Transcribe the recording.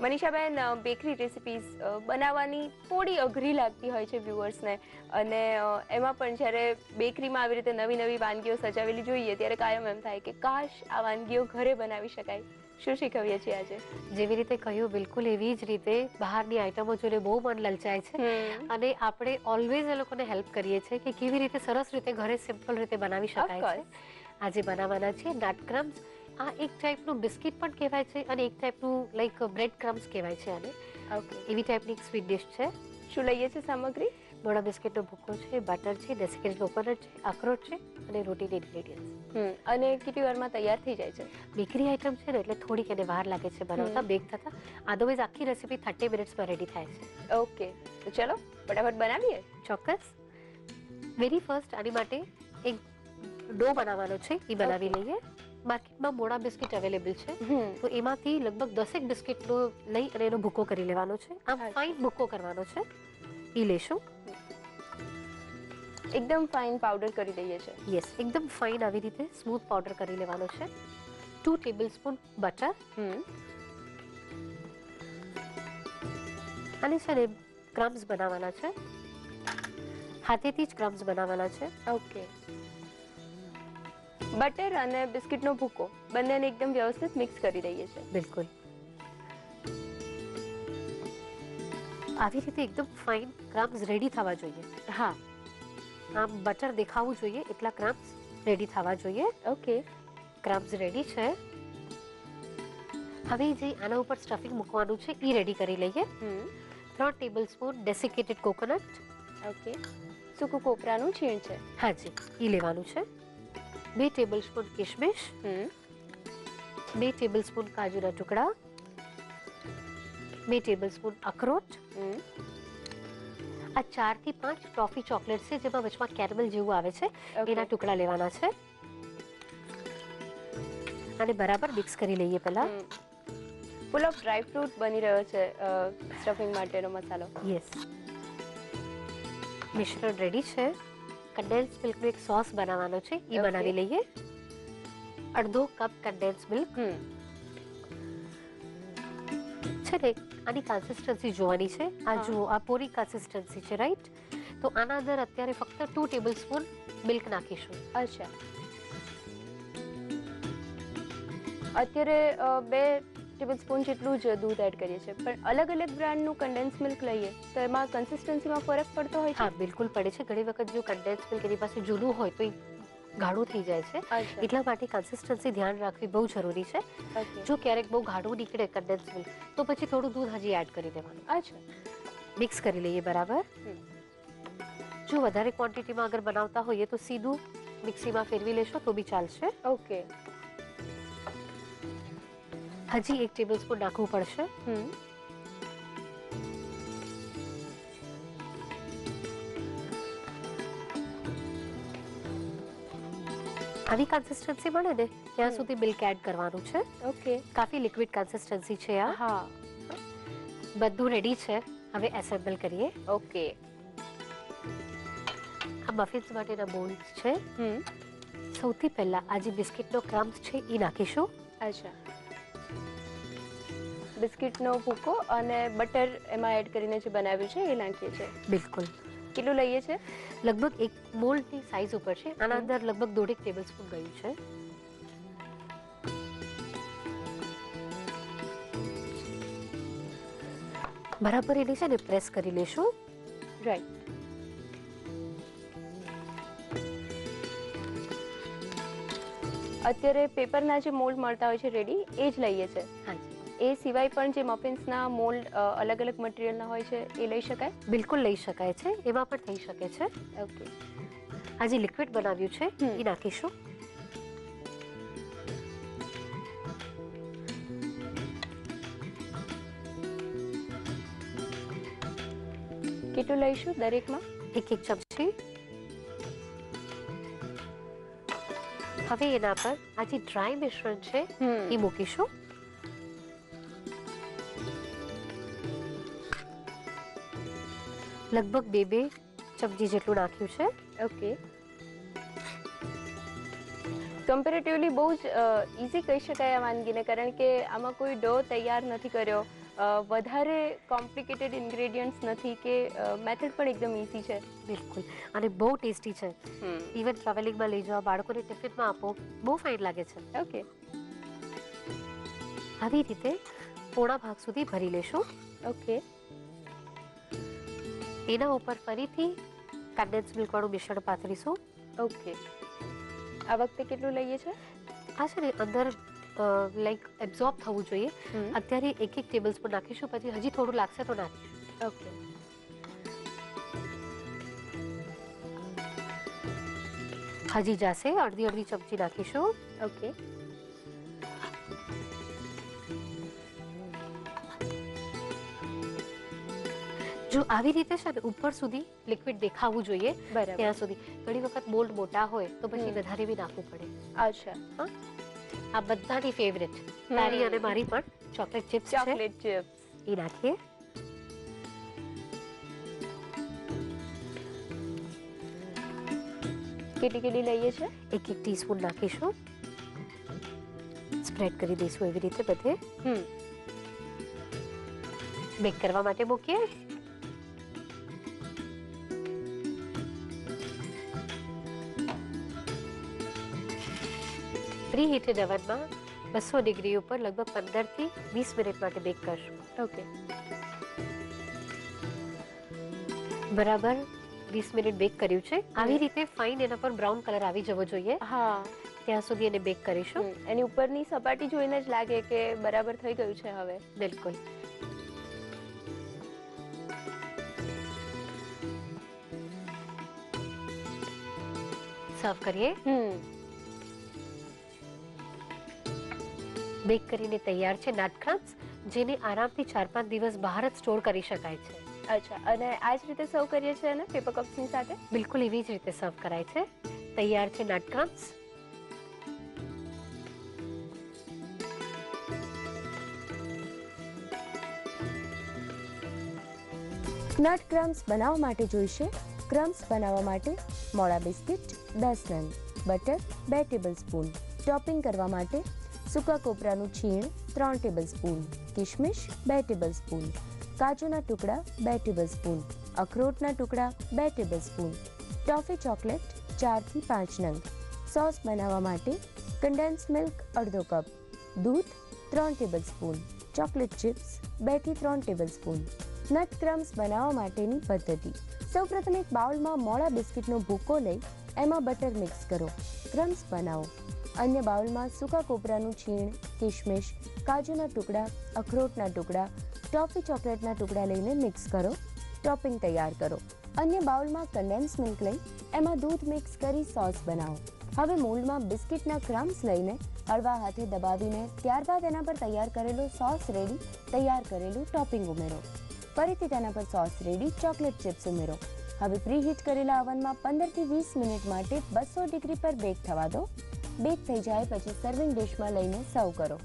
મનીષાબેન, bakery recipes બનાવવાની થોડી અઘરી લાગતી હોય છે વ્યુઅર્સને, અને એમાં પણ જ્યારે બેકરીમાં આવી રીતે નવી નવી વાનગીઓ સજાવેલી જોઈએ ત્યારે કાયમ એમ થાય કે કાશ આ વાનગીઓ ઘરે બનાવી શકાય. શું શીખવીએ છીએ આજે? જેવી રીતે કહ્યું બિલકુલ એવી જ રીતે બહારની આઈટમો જોઈને બહુ મન લલચાય છે અને આપણે ઓલવેઝ એ લોકોને હેલ્પ કરીએ છીએ કે કેવી રીતે સરસ રીતે ઘરે સિમ્પલ રીતે બનાવી શકાય છે. આજે બનાવવાના છે નટ ક્રમ્સ. આ એક ટાઈપનું બિસ્કિટ પણ કહેવાય છે અને એક ટાઈપનું લાઈક બ્રેડ ક્રમ્સ કહેવાય છે આને. ઓકે. એવી ટાઈપની એક સ્વીટ ડિશ છે. શું લઈએ છીએ સામગ્રી? મોડા બિસ્કિટનો ભૂકો છે, બટર છે, ડેસિકેટેડ કોકોનટ છે, અખરોટ છે અને રોટીન ઇન્ગ્રેડિયન્ટ્સ. અને કેટલી વારમાં તૈયાર થઈ જાય છે? બેકરી આઈટમ છે ને એટલે થોડીક એને વાર લાગે છે બનાવતા, બેક થતા. અદરવાઇઝ આખી રેસીપી 30 મિનિટ્સમાં રેડી થાય છે. ઓકે, તો ચલો ફટાફટ બનાવીએ. ચોક્કસ. વેરી ફર્સ્ટ આની માટે એક ડો બનાવવાનો છે, એ બનાવી લઈએ. માર્કેટમાં મોડા બિસ્કિટ અવેલેબલ છે, તો એમાંથી લગભગ 10 બિસ્કિટનો લઈ અને એનો ભૂકો કરી લેવાનો છે. આમ ફાઇન ભૂકો કરવાનો છે, એ લેશું. એકદમ ફાઇન પાવડર કરી દઈએ છે. યસ, એકદમ ફાઇન આવી રીતે સ્મૂથ પાવડર કરી લેવાનો છે. 2 ટેબલસ્પૂન બટર. અને છે ને ક્રમ્સ બનાવવાના છે, હાથેથી જ ક્રમ્સ બનાવવાના છે. ઓકે. બટર અને બિસ્કિટનો ભૂકો બંનેને એકદમ વ્યવસ્થિત મિક્સ કરી દઈએ છે. બિલકુલ આવી રીતે એકદમ ફાઇન ક્રમ્સ રેડી થવા જોઈએ. હા, આમ બટર દેખાવું જોઈએ એટલા ક્રમ્સ રેડી થવા જોઈએ. ઓકે. ક્રમ્સ રેડી છે. હવે જે આના ઉપર સ્ટફિંગ મૂકવાનું છે એ રેડી કરી લઈએ. 3 ટેબલસ્પૂન ડેસિકેટેડ કોકોનટ. ઓકે. સૂકું કોપરાનું છીણ છે. હાજી, એ લેવાનું છે. 2 ટેબલસ્પૂન કિશમિશ. 2 ટેબલસ્પૂન કાજુના ટુકડા. 2 ટેબલસ્પૂન અખરોટ. આ 4 થી 5 ટોફી ચોકલેટ છે જેમાં વચમાં કેરેમલ જેવું આવે છે, એના ટુકડા લેવાના છે. અને બરાબર મિક્સ કરી લઈએ પહેલા. ફૂલ ઓફ ડ્રાય ફ્રૂટ બની રહ્યો છે સ્ટફિંગ માટેનો મસાલો. યસ, મિશ્રણ રેડી છે. કન્ડેન્સ મિલ્કનો એક સોસ બનાવવાનો છે, એ બનાવી લઈએ. અડધો કપ કન્ડેન્સ મિલ્ક છે ને, આની કન્સિસ્ટન્સી જોવાની છે. આ જુઓ, આ પૂરી કન્સિસ્ટન્સી છે, રાઈટ? તો આના અંદર અત્યારે ફક્ત 2 ટેબલસ્પૂન મિલ્ક નાખીશું. અચ્છા, અત્યારે 2 ટેબલસ્પૂન જેટલું જ દૂધ એડ કરીએ છીએ, પણ અલગ અલગ બ્રાન્ડનું કન્ડેન્સ મિલ્ક લઈએ તો એમાં કન્સિસ્ટન્સીમાં ફરક પડતો હોય છે? હા, બિલકુલ પડે છે. ઘણી વખત જો કન્ડેન્સ મિલ્ક એની પાસે જૂનું હોય તો એ ગાઢું થઈ જાય છે, એટલા માટે કન્સિસ્ટન્સી ધ્યાન રાખવી બહુ જરૂરી છે. જો ક્યારેક બહુ ગાઢું નીકળે કન્ડેન્સ મિલ્ક તો પછી થોડું દૂધ હજી એડ કરી દેવાનું. અચ્છા. મિક્સ કરી લઈએ બરાબર. જો વધારે ક્વોન્ટિટીમાં અગર બનાવતા હોઈએ તો સીધું મિક્સીમાં ફેરવી લેશો તો બી ચાલશે. ઓકે. હજી 1 ટેબલસ્પૂન નાખવું પડશે. આવી કન્સિસ્ટન્સી મળે ને ત્યાં સુધી મિલ્ક એડ કરવાનું છે. ઓકે. કાફી લિક્વિડ કન્સિસ્ટન્સી છે આ. હા, બધું રેડી છે. હવે એસેમ્બલ કરીએ. ઓકે. આ મફિન્સ માટેના બોલ્સ છે. સૌથી પહેલા આ જે બિસ્કિટનો ક્રમ્સ છે એ નાખીશું. અચ્છા. બિસ્કિટનો ભૂકો અને બટર એમાં એડ કરીને જે બનાવ્યું છે એ નાખીએ છીએ. બિલકુલ. કેટલું લઈએ છે? લગભગ એક મોલ્ડની સાઈઝ ઉપર છે. આના અંદર લગભગ 1.5 ટેબલસ્પૂન ગયું છે. બરાબર એને છે ને પ્રેસ કરી લેશું. રાઈટ. અત્યારે પેપરના જે મોલ્ડ મળતા હોય છે રેડી, એ જ લઈએ છે. હાજી. એ સિવાય પણ જે મફિન્સના મોલ્ડ અલગ અલગ મટીરિયલના હોય છે એ લઈ શકાય? બિલકુલ લઈ શકાય છે, એમાં પણ થઈ શકે છે. ઓકે. આ જે લિક્વિડ બનાવ્યું છે એ નાખીશું. કેટલું લઈશું દરેકમાં? 1 ચમચી. હવે એના પર આ જે ડ્રાય મિશ્રણ છે એ મૂકીશું. લગભગ 2 ચમચી જેટલું નાખ્યું છે. ઓકે. કમ્પેરેટિવલી બહુ જ ઇઝી કહી શકાય આ વાનગીને, કારણ કે આમાં કોઈ ડો તૈયાર નથી કર્યો, વધારે કોમ્પ્લિકેટેડ ઇન્ગ્રેડિયન્ટ્સ નથી કે મેથડ પણ એકદમ ઇઝી છે. બિલકુલ, અને બહુ ટેસ્ટી છે. ઇવન ટ્રાવેલિંગમાં લઈ જાઓ, બાળકોને ટિફિનમાં આપો, બહુ ફાઇન લાગે છે. ઓકે. આવી રીતે પોણા ભાગ સુધી ભરી લેશું. ઓકે. એના ઉપર ફરીથી કન્ડેન્સ મિલ્કવાળું મિશ્રણ પાથરીશું. ઓકે. આ વખતે કેટલું લઈએ છે? આ છે ને અંદર લાઈક એબ્ઝોર્બ થવું જોઈએ. અત્યારે 1 ટેબલ સ્પૂન નાખીશું, પછી હજી થોડું લાગશે તો નાખીશું. ઓકે. હજી જશે, અડધી ચમચી નાખીશું. ઓકે. જો આવી રીતે છે ને ઉપર સુધી લિક્વિડ દેખાવું જોઈએ બરાબર. ત્યાં સુધી. ઘણી વખત મોલ્ડ મોટા હોય તો પછી વધારે બી નાખવું પડે. અચ્છા. આ બધાની ફેવરેટ તારી અને મારી પણ ચોકલેટ ચિપ્સ છે. ચોકલેટ ચિપ્સ એ નાખીએ. કેટલી લઈએ છે? 1 ટીસ્પૂન નાખીશું. સ્પ્રેડ કરી દઈશું એવી રીતે બધે. બેક કરવા માટે મૂકીએ. પ્રી હીટેડ ઓવનમાં 200 ડિગ્રી ઉપર લગભગ 15 થી 20 મિનિટ માટે બેક કરશું. ઓકે. બરાબર 20 મિનિટ બેક કર્યું છે. આવી રીતે ફાઇન એના પર બ્રાઉન કલર આવી જવો જોઈએ. હા, ત્યાં સુધી એને બેક કરીશું. એની ઉપરની સપાટી જોઈને જ લાગે કે બરાબર થઈ ગયું છે હવે. બિલકુલ. સર્વ કરીએ. બેક કરીને તૈયાર છે નટ ક્રમ્સ, જેને આરામથી 4-5 દિવસ બહાર જ સ્ટોર કરી શકાય છે. અચ્છા, અને આ જ રીતે સર્વ કરીએ છીએ ને પેપર કપ્સની સાથે? બિલકુલ એવી જ રીતે સર્વ કરાય છે. તૈયાર છે નટ ક્રમ્સ. નટ ક્રમ્સ બનાવવા માટે જોઈશે ક્રમ્સ બનાવવા માટે મોળા બિસ્કિટ 10 નંગ, બટર 2 ટેબલસ્પૂન, ટોપિંગ કરવા માટે સૂકા કોપરાનું છીણ 3 ટેબલસ્પૂન, કિશમિશ 2 ટેબલસ્પૂન, કાજુના ટુકડા 2 ટેબલસ્પૂન, અખરોટના ટુકડા 2 ટેબલસ્પૂન, ટોફી ચોકલેટ 4 થી 5 નંગ. સોસ બનાવવા માટે કન્ડેન્સ મિલ્ક અડધો કપ, દૂધ 3 ટેબલસ્પૂન, ચોકલેટ ચિપ્સ 2 થી 3 ટેબલસ્પૂન. નટ ક્રમ્સ બનાવવા માટેની પદ્ધતિ: સૌપ્રથમ એક બાઉલમાં મોળા બિસ્કિટનો ભૂકો લઈ એમાં બટર મિક્સ કરો, ક્રમ્સ બનાવો. અન્ય બાઉલમાં સૂકા કોપરાનું છીણ, કિશમિશ, કાજુના ટુકડા, અખરોટના ટુકડા, ટોફી ચોકલેટના ટુકડા લઈને મિક્સ કરો, ટોપિંગ તૈયાર કરો. અન્ય બાઉલમાં કન્ડેન્સ મિલ્ક લઈ એમાં દૂધ મિક્સ કરી સોસ બનાવો. હવે મોલ્ડમાં બિસ્કિટના ક્રમ્સ લઈને હળવા હાથે દબાવીને ત્યારબાદ એના પર તૈયાર કરેલો સોસ રેડી તૈયાર કરેલું ટોપિંગ ઉમેરો. ફરીથી તેના પર સોસ રેડી ચોકલેટ ચિપ્સ ઉમેરો. હવે પ્રીહીટ કરેલા ઓવનમાં 15 થી 20 મિનિટ માટે 200 ડિગ્રી પર બેક થવા દો. બેક થઈ જાય પછી સર્વિંગ ડિશમાં લઈને સર્વ કરો.